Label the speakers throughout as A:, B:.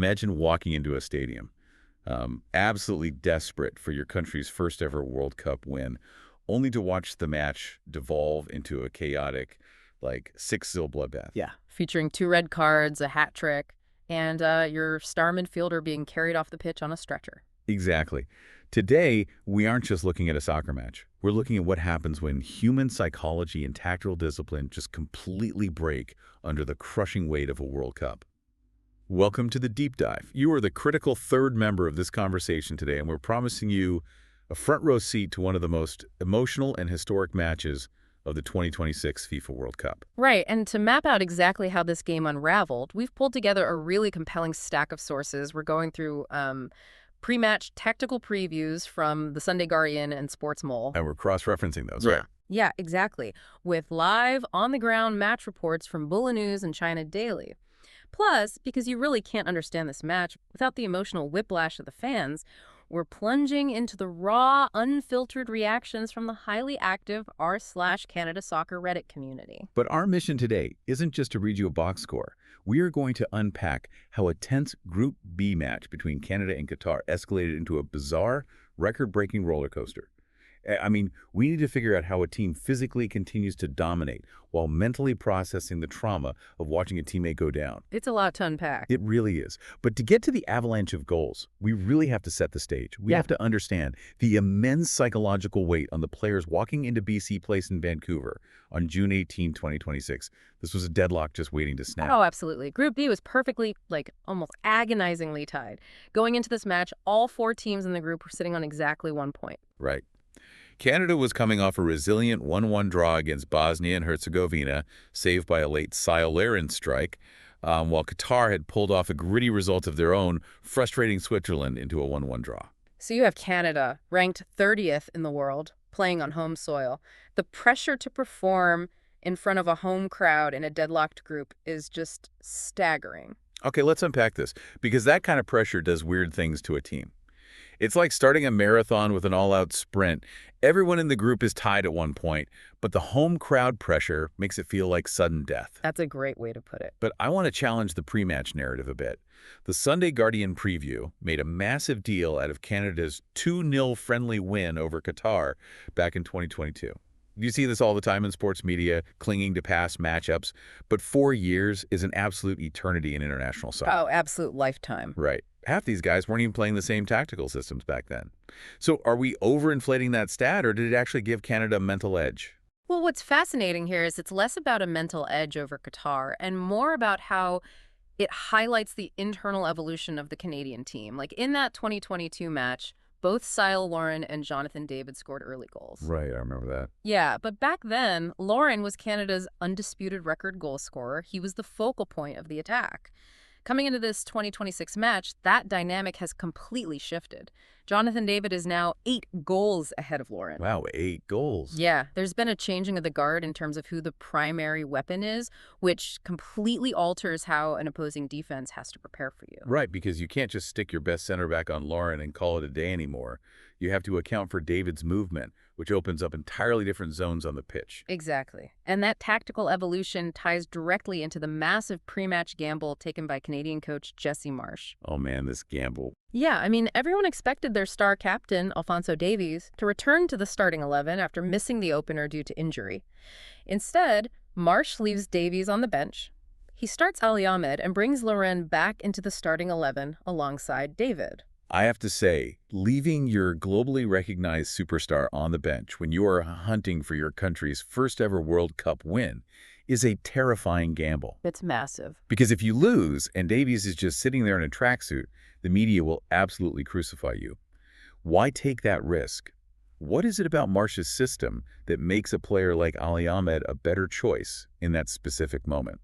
A: Imagine walking into a stadium, absolutely desperate for your country's first ever World Cup win, only to watch the match devolve into a chaotic, like, 6-0 bloodbath.
B: Yeah.
C: Featuring 2 red cards, a hat trick, and your star midfielder being carried off the pitch on a stretcher.
A: Exactly. Today, we aren't just looking at a soccer match. We're looking at what happens when human psychology and tactical discipline just completely break under the crushing weight of a World Cup. Welcome to the Deep Dive. You are the critical third member of this conversation today, and we're promising you a front row seat to one of the most emotional and historic matches of the 2026 FIFA World Cup.
C: Right, and to map out exactly how this game unraveled, we've pulled together a really compelling stack of sources. We're going through pre-match tactical previews from the Sunday Guardian and Sports Mole.
A: And we're cross-referencing those, right?
C: Yeah, exactly. With live, on-the-ground match reports from Bula News and China Daily. Plus, because you really can't understand this match without the emotional whiplash of the fans, we're plunging into the raw, unfiltered reactions from the highly active r/Canada Soccer Reddit community.
A: But our mission today isn't just to read you a box score. We are going to unpack how a tense Group B match between Canada and Qatar escalated into a bizarre, record-breaking roller coaster. I mean, we need to figure out how a team physically continues to dominate while mentally processing the trauma of watching a teammate go down.
C: It's a lot to unpack.
A: It really is. But to get to the avalanche of goals, we really have to set the stage. We have to understand the immense psychological weight on the players walking into BC Place in Vancouver on June 18, 2026. This was a deadlock just waiting to snap.
C: Oh, absolutely. Group B was perfectly, almost agonizingly tied. Going into this match, all 4 teams in the group were sitting on exactly 1 point.
A: Right. Canada was coming off a resilient 1-1 draw against Bosnia and Herzegovina, saved by a late Larin strike, while Qatar had pulled off a gritty result of their own, frustrating Switzerland into a 1-1 draw.
C: So you have Canada, ranked 30th in the world, playing on home soil. The pressure to perform in front of a home crowd in a deadlocked group is just staggering.
A: Okay, let's unpack this, because that kind of pressure does weird things to a team. It's like starting a marathon with an all-out sprint. Everyone in the group is tied at 1 point, but the home crowd pressure makes it feel like sudden death.
C: That's a great way to put it.
A: But I want to challenge the pre-match narrative a bit. The Sunday Guardian preview made a massive deal out of Canada's 2-0 friendly win over Qatar back in 2022. You see this all the time in sports media, clinging to past matchups, but 4 years is an absolute eternity in international soccer.
C: Oh, absolute lifetime.
A: Right. Half these guys weren't even playing the same tactical systems back then. So are we overinflating that stat, or did it actually give Canada a mental edge?
C: Well, what's fascinating here is it's less about a mental edge over Qatar and more about how it highlights the internal evolution of the Canadian team. Like in that 2022 match, both Sile Lauren and Jonathan David scored early goals.
A: Right, I remember that.
C: Yeah, but back then, Lauren was Canada's undisputed record goal scorer. He was the focal point of the attack. Coming into this 2026 match, that dynamic has completely shifted. Jonathan David is now 8 goals ahead of Lauren.
A: Wow, 8 goals.
C: Yeah, there's been a changing of the guard in terms of who the primary weapon is, which completely alters how an opposing defense has to prepare for you.
A: Right, because you can't just stick your best center back on Lauren and call it a day anymore. You have to account for David's movement, which opens up entirely different zones on the pitch.
C: Exactly. And that tactical evolution ties directly into the massive pre-match gamble taken by Canadian coach Jesse Marsh.
A: Oh man, this gamble.
C: Yeah, I mean, everyone expected their star captain, Alphonso Davies, to return to the starting 11 after missing the opener due to injury. Instead, Marsh leaves Davies on the bench. He starts Ali Ahmed and brings Lauren back into the starting 11 alongside David.
A: I have to say, leaving your globally recognized superstar on the bench when you are hunting for your country's first ever World Cup win is a terrifying gamble.
C: It's massive.
A: Because if you lose and Davies is just sitting there in a tracksuit, the media will absolutely crucify you. Why take that risk? What is it about Marsh's system that makes a player like Ali Ahmed a better choice in that specific moment?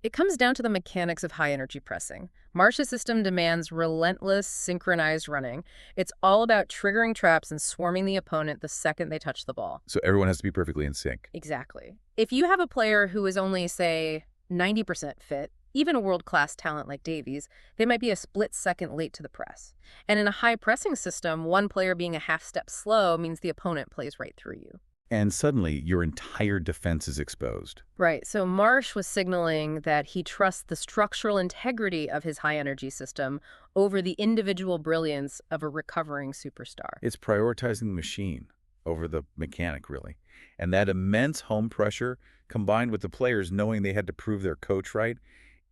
C: It comes down to the mechanics of high-energy pressing. Marsh's system demands relentless, synchronized running. It's all about triggering traps and swarming the opponent the second they touch the ball.
A: So everyone has to be perfectly in sync.
C: Exactly. If you have a player who is only, say, 90% fit, even a world-class talent like Davies, they might be a split second late to the press. And in a high-pressing system, one player being a half step slow means the opponent plays right through you.
A: And suddenly, your entire defense is exposed.
C: Right, so Marsh was signaling that he trusts the structural integrity of his high-energy system over the individual brilliance of a recovering superstar.
A: It's prioritizing the machine over the mechanic, really. And that immense home pressure, combined with the players knowing they had to prove their coach right,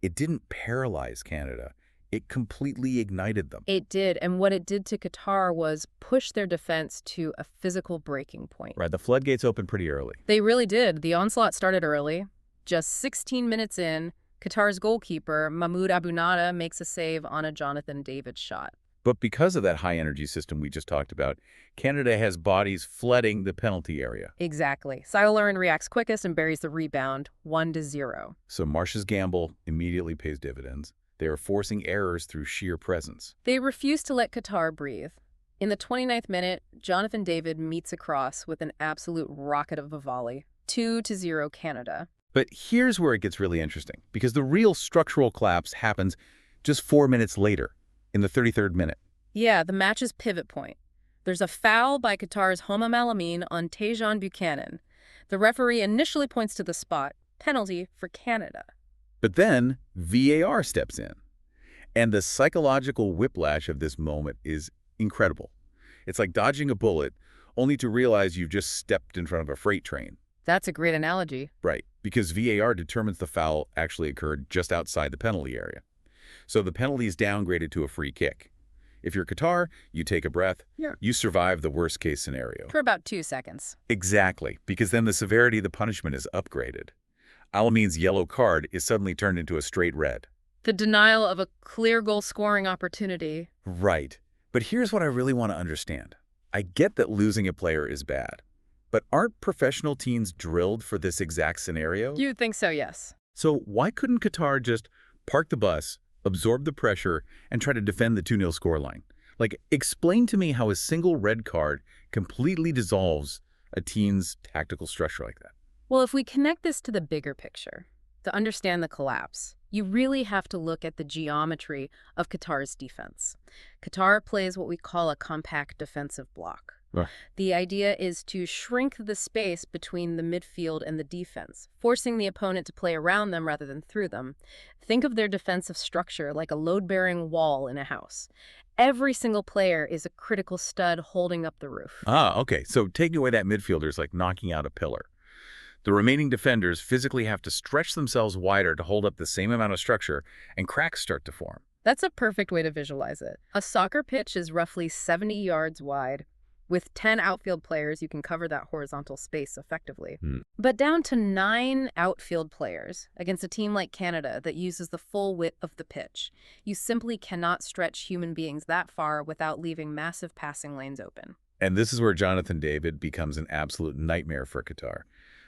A: it didn't paralyze Canada. It completely ignited them.
C: It did, and what it did to Qatar was push their defense to a physical breaking point.
A: Right, the floodgates opened pretty early.
C: They really did. The onslaught started early. Just 16 minutes in, Qatar's goalkeeper, Mahmoud Abunada, makes a save on a Jonathan David shot.
A: But because of that high-energy system we just talked about, Canada has bodies flooding the penalty area.
C: Exactly. Sideloren reacts quickest and buries the rebound, 1-0.
A: So Marsh's gamble immediately pays dividends. They are forcing errors through sheer presence.
C: They refuse to let Qatar breathe. In the 29th minute, Jonathan David meets across with an absolute rocket of a volley. 2-0 Canada.
A: But here's where it gets really interesting, because the real structural collapse happens just 4 minutes later, in the 33rd minute.
C: Yeah, the match's pivot point. There's a foul by Qatar's Homa Malamin on Tajon Buchanan. The referee initially points to the spot. Penalty for Canada.
A: But then VAR steps in. And the psychological whiplash of this moment is incredible. It's like dodging a bullet, only to realize you've just stepped in front of a freight train.
C: That's a great analogy.
A: Right, because VAR determines the foul actually occurred just outside the penalty area. So the penalty is downgraded to a free kick. If you're Qatar, you take a breath.
C: Yeah.
A: You survive the worst-case scenario.
C: For about 2 seconds.
A: Exactly, because then the severity of the punishment is upgraded. Alamin's yellow card is suddenly turned into a straight red.
C: The denial of a clear goal-scoring opportunity.
A: Right. But here's what I really want to understand. I get that losing a player is bad, but aren't professional teams drilled for this exact scenario?
C: You'd think so, yes.
A: So why couldn't Qatar just park the bus, absorb the pressure, and try to defend the 2-0 scoreline? Like, explain to me how a single red card completely dissolves a team's tactical structure like that.
C: Well, if we connect this to the bigger picture, to understand the collapse, you really have to look at the geometry of Qatar's defense. Qatar plays what we call a compact defensive block.
A: Right.
C: The idea is to shrink the space between the midfield and the defense, forcing the opponent to play around them rather than through them. Think of their defensive structure like a load-bearing wall in a house. Every single player is a critical stud holding up the roof.
A: Ah, okay. So taking away that midfielder is like knocking out a pillar. The remaining defenders physically have to stretch themselves wider to hold up the same amount of structure, and cracks start to form.
C: That's a perfect way to visualize it. A soccer pitch is roughly 70 yards wide. With 10 outfield players, you can cover that horizontal space effectively. But down to 9 outfield players against a team like Canada that uses the full width of the pitch, you simply cannot stretch human beings that far without leaving massive passing lanes open.
A: And this is where Jonathan David becomes an absolute nightmare for Qatar,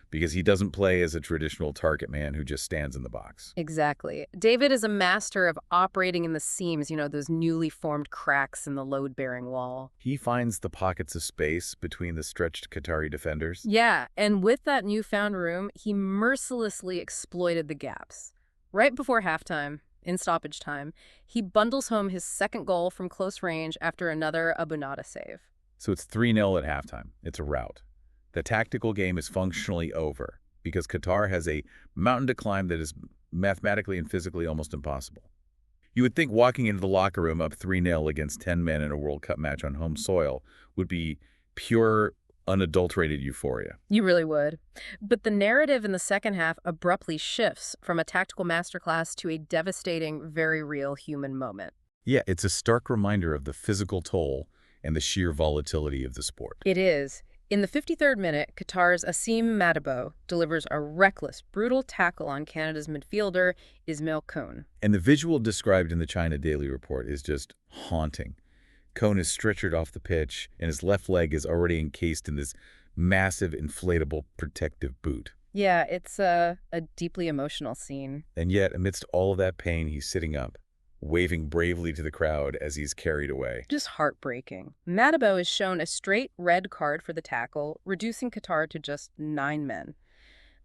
A: because he doesn't play as a traditional target man who just stands in the box.
C: Exactly. David is a master of operating in the seams, those newly formed cracks in the load-bearing wall.
A: He finds the pockets of space between the stretched Qatari defenders.
C: Yeah, and with that newfound room, he mercilessly exploited the gaps. Right before halftime, in stoppage time, he bundles home his second goal from close range after another Abunada save.
A: So it's 3-0 at halftime. It's a rout. The tactical game is functionally over because Qatar has a mountain to climb that is mathematically and physically almost impossible. You would think walking into the locker room up 3-0 against 10 men in a World Cup match on home soil would be pure, unadulterated euphoria.
C: You really would. But the narrative in the second half abruptly shifts from a tactical masterclass to a devastating, very real human moment.
A: Yeah, it's a stark reminder of the physical toll and the sheer volatility of the sport.
C: It is. In the 53rd minute, Qatar's Asim Madibo delivers a reckless, brutal tackle on Canada's midfielder, Ismail Kone.
A: And the visual described in the China Daily Report is just haunting. Kone is stretchered off the pitch, and his left leg is already encased in this massive, inflatable, protective boot.
C: Yeah, it's a deeply emotional scene.
A: And yet, amidst all of that pain, he's sitting up, waving bravely to the crowd as he's carried away.
C: Just heartbreaking. Madibo is shown a straight red card for the tackle, reducing Qatar to just 9 men.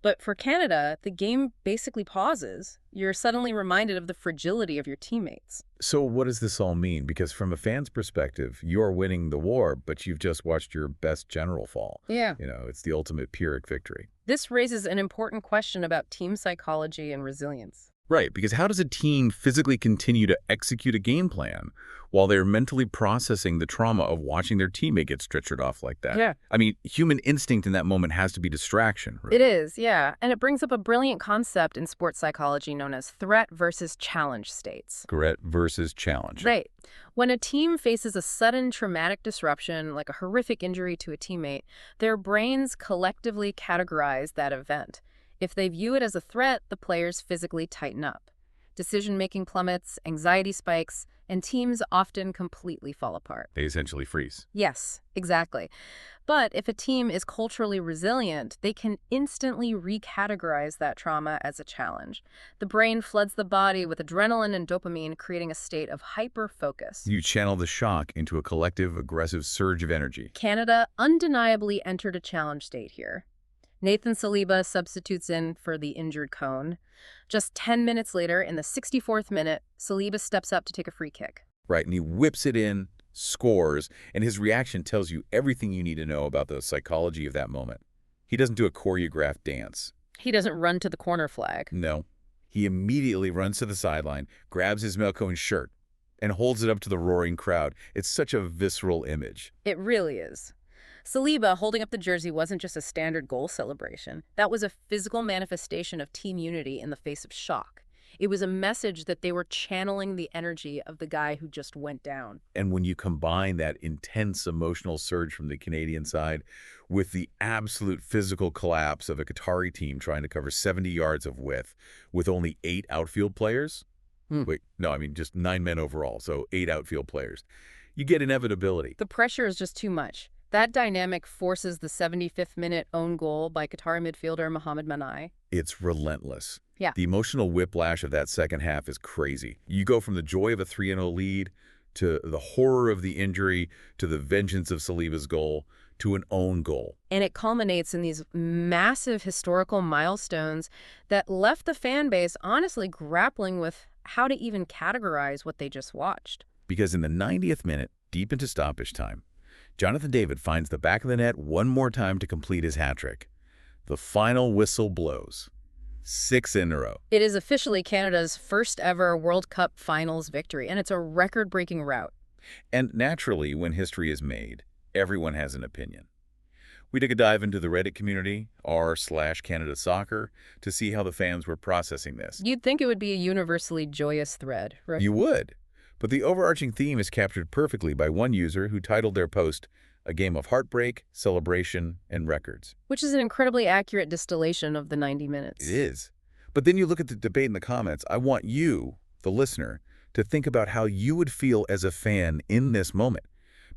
C: But for Canada, the game basically pauses. You're suddenly reminded of the fragility of your teammates.
A: So what does this all mean? Because from a fan's perspective, you're winning the war, but you've just watched your best general fall.
C: Yeah.
A: It's the ultimate Pyrrhic victory.
C: This raises an important question about team psychology and resilience.
A: Right, because how does a team physically continue to execute a game plan while they're mentally processing the trauma of watching their teammate get stretchered off like that?
C: Yeah.
A: I mean, human instinct in that moment has to be distraction. Right?
C: It is, yeah. And it brings up a brilliant concept in sports psychology known as threat versus challenge states.
A: Threat versus challenge.
C: Right. When a team faces a sudden traumatic disruption, like a horrific injury to a teammate, their brains collectively categorize that event. If they view it as a threat, the players physically tighten up. Decision-making plummets, anxiety spikes, and teams often completely fall apart.
A: They essentially freeze.
C: Yes, exactly. But if a team is culturally resilient, they can instantly recategorize that trauma as a challenge. The brain floods the body with adrenaline and dopamine, creating a state of hyper-focus.
A: You channel the shock into a collective, aggressive surge of energy.
C: Canada undeniably entered a challenge state here. Nathan Saliba substitutes in for the injured Cone. Just 10 minutes later, in the 64th minute, Saliba steps up to take a free kick.
A: Right, and he whips it in, scores, and his reaction tells you everything you need to know about the psychology of that moment. He doesn't do a choreographed dance.
C: He doesn't run to the corner flag.
A: No. He immediately runs to the sideline, grabs his Melcoin shirt, and holds it up to the roaring crowd. It's such a visceral image.
C: It really is. Saliba holding up the jersey wasn't just a standard goal celebration. That was a physical manifestation of team unity in the face of shock. It was a message that they were channeling the energy of the guy who just went down.
A: And when you combine that intense emotional surge from the Canadian side with the absolute physical collapse of a Qatari team trying to cover 70 yards of width with only 8 outfield players, wait, no, I mean just 9 men overall, so 8 outfield players, you get inevitability.
C: The pressure is just too much. That dynamic forces the 75th minute own goal by Qatari midfielder Mohamed Manai.
A: It's relentless.
C: Yeah.
A: The emotional whiplash of that second half is crazy. You go from the joy of a 3-0 lead to the horror of the injury to the vengeance of Saliba's goal to an own goal.
C: And it culminates in these massive historical milestones that left the fan base honestly grappling with how to even categorize what they just watched.
A: Because in the 90th minute, deep into stoppage time, Jonathan David finds the back of the net one more time to complete his hat-trick. The final whistle blows. 6 in a row.
C: It is officially Canada's first ever World Cup finals victory, and it's a record-breaking rout.
A: And naturally, when history is made, everyone has an opinion. We took a dive into the Reddit community, r/Canada Soccer, to see how the fans were processing this.
C: You'd think it would be a universally joyous thread, right?
A: You would. But the overarching theme is captured perfectly by one user who titled their post, "A Game of Heartbreak, Celebration, and Records."
C: Which is an incredibly accurate distillation of the 90 minutes.
A: It is. But then you look at the debate in the comments. I want you, the listener, to think about how you would feel as a fan in this moment.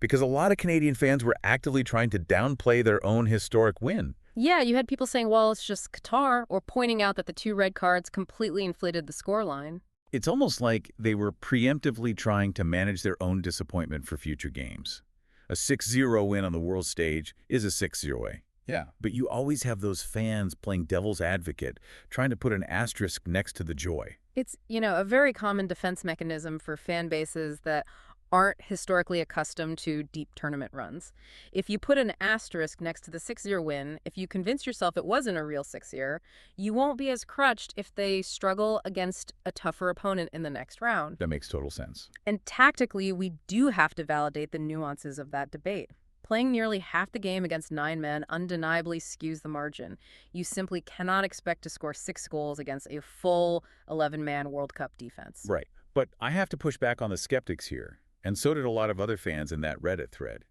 A: Because a lot of Canadian fans were actively trying to downplay their own historic win.
C: Yeah, you had people saying, well, it's just Qatar, or pointing out that the 2 red cards completely inflated the scoreline.
A: It's almost like they were preemptively trying to manage their own disappointment for future games. A 6-0 win on the world stage is a 6-0. Yeah. But you always have those fans playing devil's advocate, trying to put an asterisk next to the joy.
C: It's, a very common defense mechanism for fan bases that aren't historically accustomed to deep tournament runs. If you put an asterisk next to the 6-0 win, if you convince yourself it wasn't a real 6-0, you won't be as crushed if they struggle against a tougher opponent in the next round.
A: That makes total sense.
C: And tactically, we do have to validate the nuances of that debate. Playing nearly half the game against 9 men undeniably skews the margin. You simply cannot expect to score 6 goals against a full 11-man World Cup defense.
A: Right. But I have to push back on the skeptics here. And so did a lot of other fans in that Reddit thread.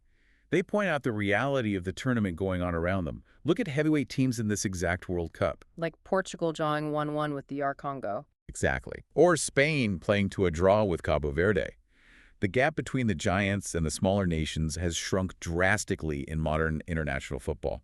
A: They point out the reality of the tournament going on around them. Look at heavyweight teams in this exact World Cup.
C: Like Portugal drawing 1-1 with DR Congo.
A: Exactly. Or Spain playing to a draw with Cabo Verde. The gap between the giants and the smaller nations has shrunk drastically in modern international football.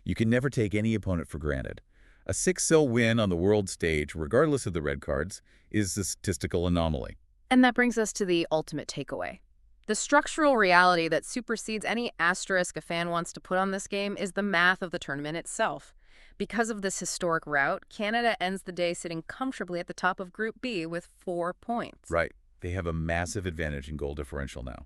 A: You can never take any opponent for granted. A 6-0 win on the world stage, regardless of the red cards, is a statistical anomaly.
C: And that brings us to the ultimate takeaway. The structural reality that supersedes any asterisk a fan wants to put on this game is the math of the tournament itself. Because of this historic rout, Canada ends the day sitting comfortably at the top of Group B with 4 points.
A: Right. They have a massive advantage in goal differential now.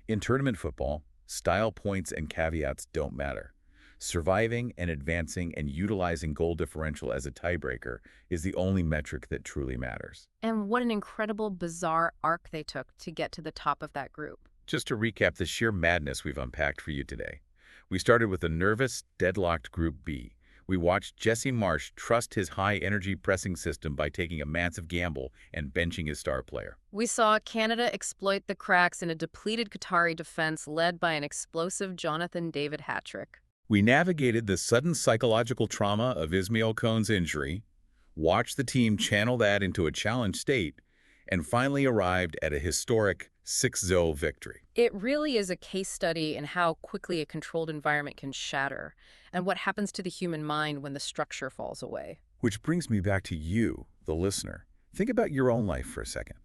A: In tournament football, style points and caveats don't matter. Surviving and advancing and utilizing goal differential as a tiebreaker is the only metric that truly matters.
C: And what an incredible, bizarre arc they took to get to the top of that group.
A: Just to recap the sheer madness we've unpacked for you today. We started with a nervous, deadlocked Group B. We watched Jesse Marsch trust his high-energy pressing system by taking a massive gamble and benching his star player.
C: We saw Canada exploit the cracks in a depleted Qatari defense led by an explosive Jonathan David hat-trick.
A: We navigated the sudden psychological trauma of Ismail Kone's injury, watched the team channel that into a challenge state, and finally arrived at a historic 6-0 victory.
C: It really is a case study in how quickly a controlled environment can shatter, and what happens to the human mind when the structure falls away.
A: Which brings me back to you, the listener. Think about your own life for a second.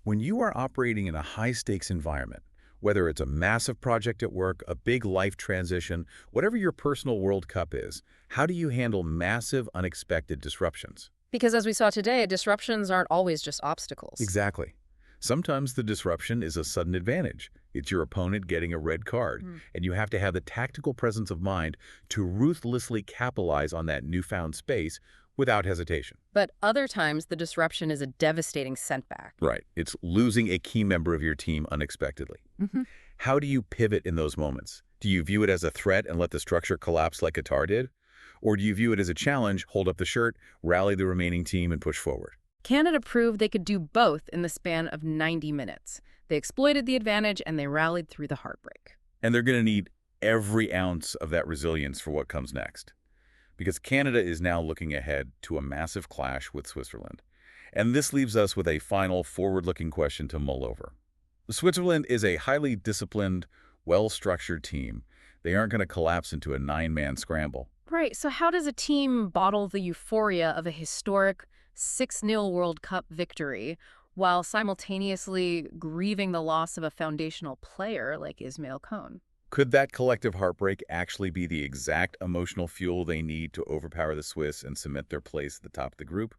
A: When you are operating in a high-stakes environment, whether it's a massive project at work, a big life transition, whatever your personal World Cup is, how do you handle massive, unexpected disruptions?
C: Because as we saw today, disruptions aren't always just obstacles.
A: Exactly. Sometimes the disruption is a sudden advantage. It's your opponent getting a red card, and you have to have the tactical presence of mind to ruthlessly capitalize on that newfound space without hesitation.
C: But other times, the disruption is a devastating setback.
A: Right. It's losing a key member of your team unexpectedly. How do you pivot in those moments? Do you view it as a threat and let the structure collapse like Qatar did? Or do you view it as a challenge, hold up the shirt, rally the remaining team, and push forward?
C: Canada proved they could do both in the span of 90 minutes. They exploited the advantage and they rallied through the heartbreak.
A: And they're going to need every ounce of that resilience for what comes next. Because Canada is now looking ahead to a massive clash with Switzerland. And this leaves us with a final forward-looking question to mull over. Switzerland is a highly disciplined, well-structured team. They aren't going to collapse into a 9-man scramble.
C: Right, so how does a team bottle the euphoria of a historic 6-0 World Cup victory while simultaneously grieving the loss of a foundational player like Ismail Kone?
A: Could that collective heartbreak actually be the exact emotional fuel they need to overpower the Swiss and cement their place at the top of the group?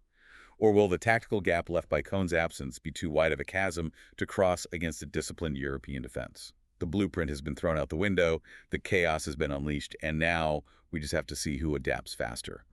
A: Or will the tactical gap left by Kone's absence be too wide of a chasm to cross against a disciplined European defense? The blueprint has been thrown out the window, the chaos has been unleashed, and now we just have to see who adapts faster.